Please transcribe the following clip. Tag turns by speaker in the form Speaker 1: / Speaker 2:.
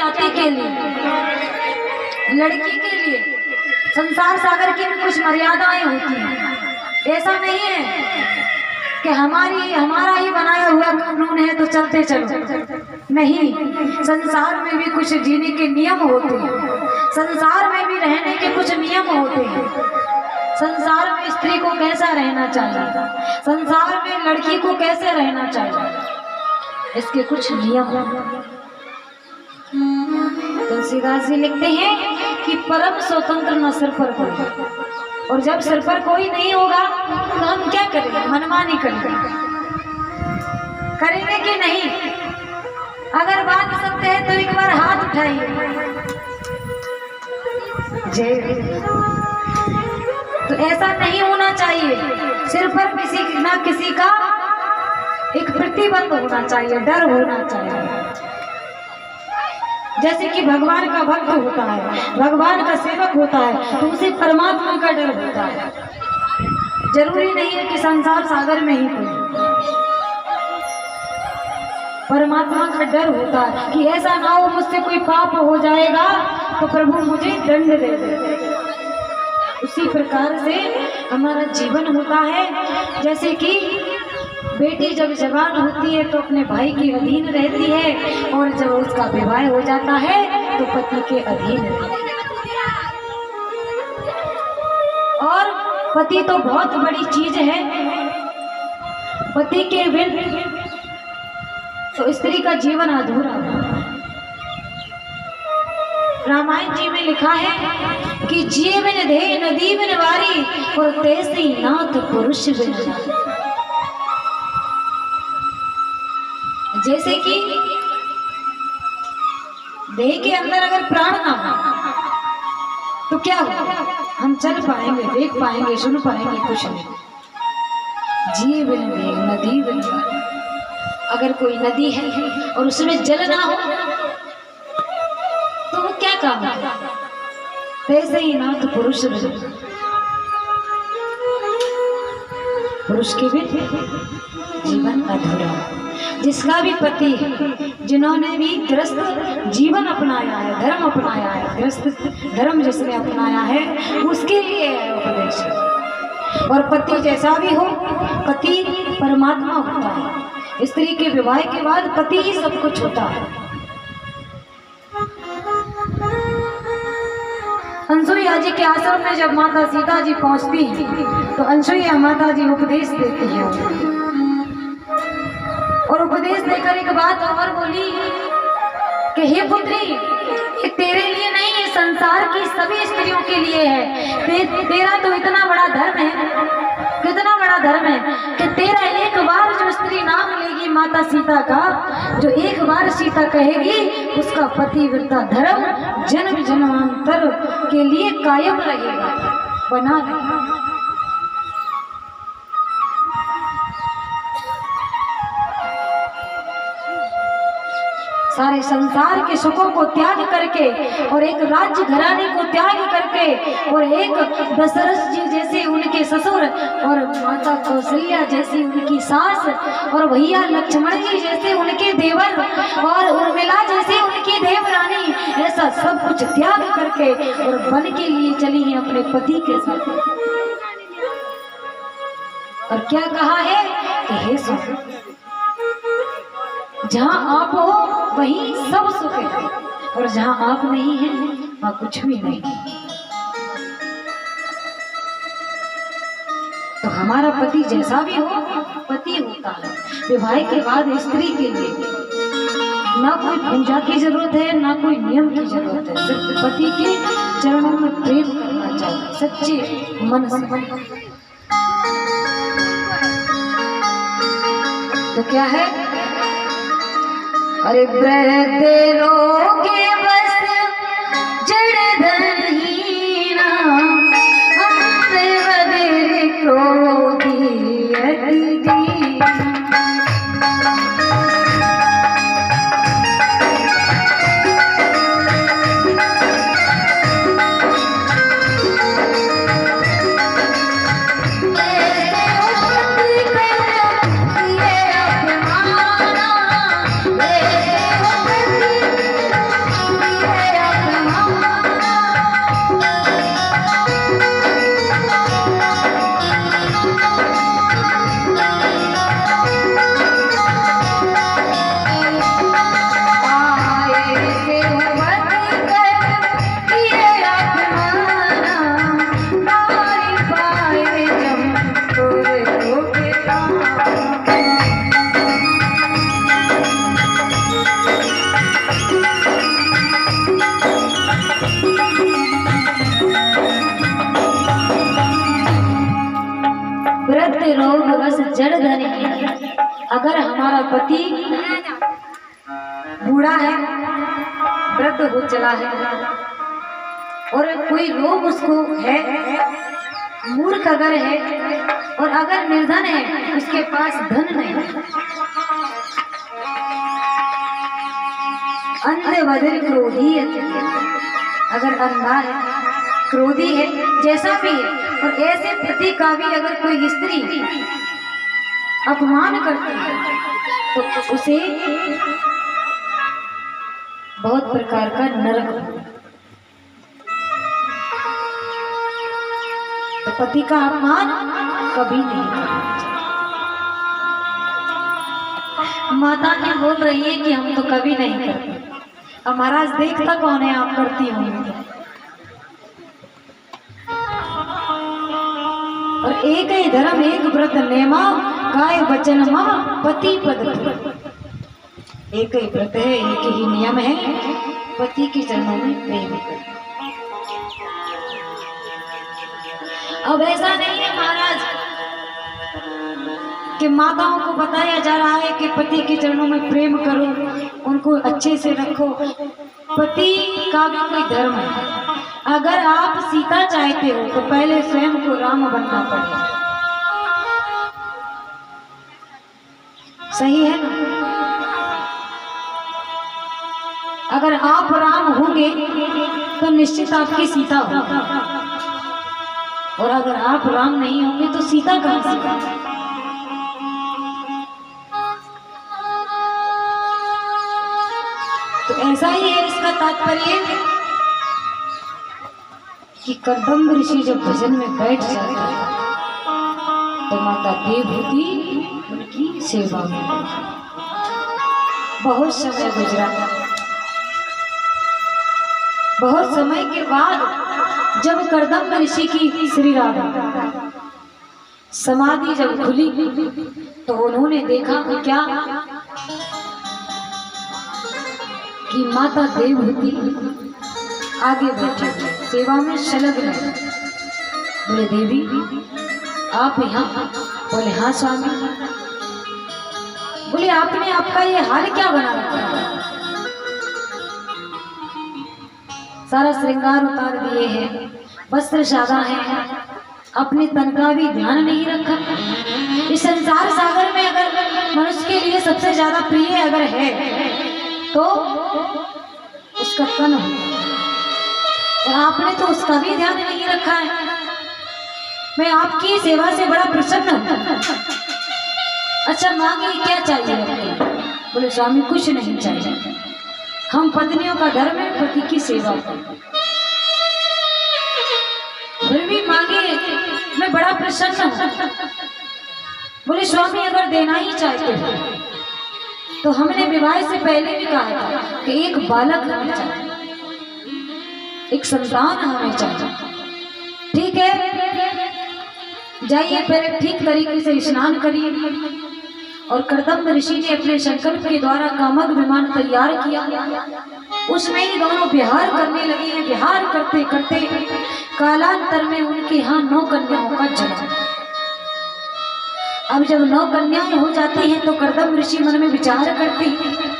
Speaker 1: जाति के लिए, लड़की के लिए संसार सागर की भी कुछ मर्यादाएं होती हैं। ऐसा नहीं है कि हमारा ही बनाया हुआ कानून है तो चलते चलो, नहीं, संसार में भी कुछ जीने के नियम होते हैं, संसार में भी रहने के कुछ नियम होते हैं। संसार में स्त्री को कैसा रहना चाहिए, संसार में लड़की को कैसे रहना चाहिए, इसके कुछ नियम हैं। तुलसीदास जी लिखते हैं कि परम स्वतंत्र न सिर पर कोई, और जब सिर पर कोई नहीं होगा तो हम क्या करेंगे, मनमानी करेंगे कि नहीं। अगर बात सत्य है तो एक बार हाथ उठाइए। तो ऐसा नहीं होना चाहिए, सिर पर किसी ना किसी का एक प्रतिबंध होना चाहिए, डर होना चाहिए। जैसे कि भगवान का भक्त होता है, भगवान का सेवक होता है, तो उसे परमात्मा का डर होता है। जरूरी नहीं है कि संसार सागर में ही कोई, परमात्मा का डर होता है कि ऐसा ना हो मुझसे कोई पाप हो जाएगा तो प्रभु मुझे दंड दे दे। उसी प्रकार से हमारा जीवन होता है। जैसे कि बेटी जब जवान होती है तो अपने भाई के अधीन रहती है, और जब उसका विवाह हो जाता है तो पति के अधीन रहती है। और पति तो बहुत बड़ी चीज है, पति के बिन तो स्त्री का जीवन अधूरा है। रामायण जी में लिखा है कि जिए बिन दे नदी बिन वारी, और तैसे नाथ पुरुष बिन नारी। जैसे कि देह के अंदर अगर प्राण ना हो तो क्या होगा, हम चल पाएंगे, देख पाएंगे, सुन पाएंगे, कुछ नहीं। जिए बिन दे नदी बिन वारी, अगर कोई नदी है और उसमें जल ना हो तो वो क्या काम है। वैसे ही नाथ पुरुष बिन, पुरुष के बिन जीवन अधूरा। जिसका भी पति है, जिन्होंने भी गृहस्थ जीवन अपनाया है, धर्म अपनाया है, गृहस्थ धर्म जिसने अपनाया है, उसके लिए है उपदेश। और पति जैसा भी हो, पति परमात्मा होता है। स्त्री के विवाह के बाद पति ही सब कुछ होता है। अनसुईया जी के आश्रम में जब माता सीता जी पहुंचती हैं तो अनसुईया माता जी उपदेश देती है, और उपदेश देकर एक बात और बोली कि हे पुत्री, ये तेरे लिए नहीं, ये संसार की सभी स्त्रियों के लिए है। तेरा तो इतना बड़ा धर्म है, कितना बड़ा धर्म है कि तेरा एक बार जो स्त्री नाम लेगी माता सीता का, जो एक बार सीता कहेगी, उसका पतिव्रता धर्म जन्म जन्मांतर के लिए कायम रहेगा, बना रहेगा। सारे संसार के सुखों को त्याग करके, और एक राज्य घराने को त्याग करके, और एक दशरथ जी जैसे उनके ससुर, और माता कौशल्या जैसी उनकी सास, और भैया लक्ष्मण जी जैसे उनके देवर, और उर्मिला जैसे उनकी देवरानी, ऐसा सब कुछ त्याग करके और वन के लिए चली है अपने पति के साथ। और क्या कहा है कि हे सुन, जहाँ आप हो वहीं सब सुख है, और जहाँ आप नहीं हैं वहाँ कुछ भी नहीं। तो हमारा पति जैसा भी हो, पति होता है। विवाह के बाद स्त्री के लिए ना कोई पूजा की जरूरत है, ना कोई नियम की जरूरत है, सिर्फ पति के चरणों में प्रेम करना चाहिए सच्चे मन से। तो क्या है, अरे व्रत रोगे बस जड़ धनहीना, हमसे वधेरे क्रोधी अति दीना। मृत रोग बस जड़ धने। अगर हमारा पति बूढ़ा है, वृद्ध हो चला है, और कोई रोग उसको है, मूर्ख अगर है, और अगर निर्धन है, उसके पास धन नहीं, अंध बधिर क्रोधी है, अगर अंधा है, क्रोधी है, जैसा भी है, और ऐसे पति का भी अगर कोई स्त्री अपमान करती है तो उसे बहुत प्रकार का नरक। तो पति का अपमान कभी नहीं करना चाहिए। माता ने बोल रही है कि हम तो कभी नहीं करते। अब महाराज देखता कौन है, आप करती होंगी। और एक ही धर्म एक व्रत नेमा, काय वचन मा पति पद। एक ही व्रत है, एक ही नियम है, पति के चरणों में प्रेम करना। अब ऐसा नहीं है महाराज कि माताओं को बताया जा रहा है कि पति के चरणों में प्रेम करो, उनको अच्छे से रखो। पति का भी कोई धर्म है। अगर आप सीता चाहते हो तो पहले स्वयं को राम बनना पड़ेगा। सही है ना? अगर आप राम होंगे तो निश्चित आपकी सीता होगी, और अगर आप राम नहीं होंगे तो सीता कहां से? तो ऐसा ही है इसका तात्पर्य कि कर्दम्ब ऋषि जब भजन में बैठ जाते हैं तो माता देवहूति उनकी सेवा में। बहुत समय गुजरा, बहुत समय के बाद जब कर्दम्ब ऋषि की श्री राधा समाधि जब खुली तो उन्होंने देखा कि क्या कि माता देवहूति आगे बैठे सेवा में संलग्न। बोले देवी आप यहाँ? बोले हाँ स्वामी। बोले आपने आपका ये हाल क्या बना रखा है? सारा श्रृंगार उतार दिए हैं, वस्त्र सादा है, अपने तन का भी ध्यान नहीं रखा। इस संसार सागर में अगर मनुष्य के लिए सबसे ज्यादा प्रिय अगर है तो उसका तन हो, और आपने तो उसका भी ध्यान नहीं रखा है। मैं आपकी सेवा से बड़ा प्रसन्न हूँ। अच्छा मांगिए क्या चाहिए? बोले स्वामी कुछ नहीं चाहिए, हम पत्नियों का धर्म है पति की सेवा करें। फिर भी मांगिए, मैं बड़ा प्रसन्न हूँ। बोले स्वामी अगर देना ही चाहते हो तो हमने विवाह से पहले भी कहा था कि एक बालक हमें चाहिए, एक संतान हमें चाहिए। ठीक है, जाइए पहले ठीक तरीके से स्नान करिए। और कर्दम्ब ऋषि ने अपने संकल्प के द्वारा कामक विमान तैयार किया, उसमें ही दोनों विहार करने लगे हैं। विहार करते करते कालांतर में उनके यहाँ 9 कन्याओं का जन्म। अब जब 9 कन्याएं हो जाती हैं तो कर्दम्ब ऋषि मन में विचार करते हैं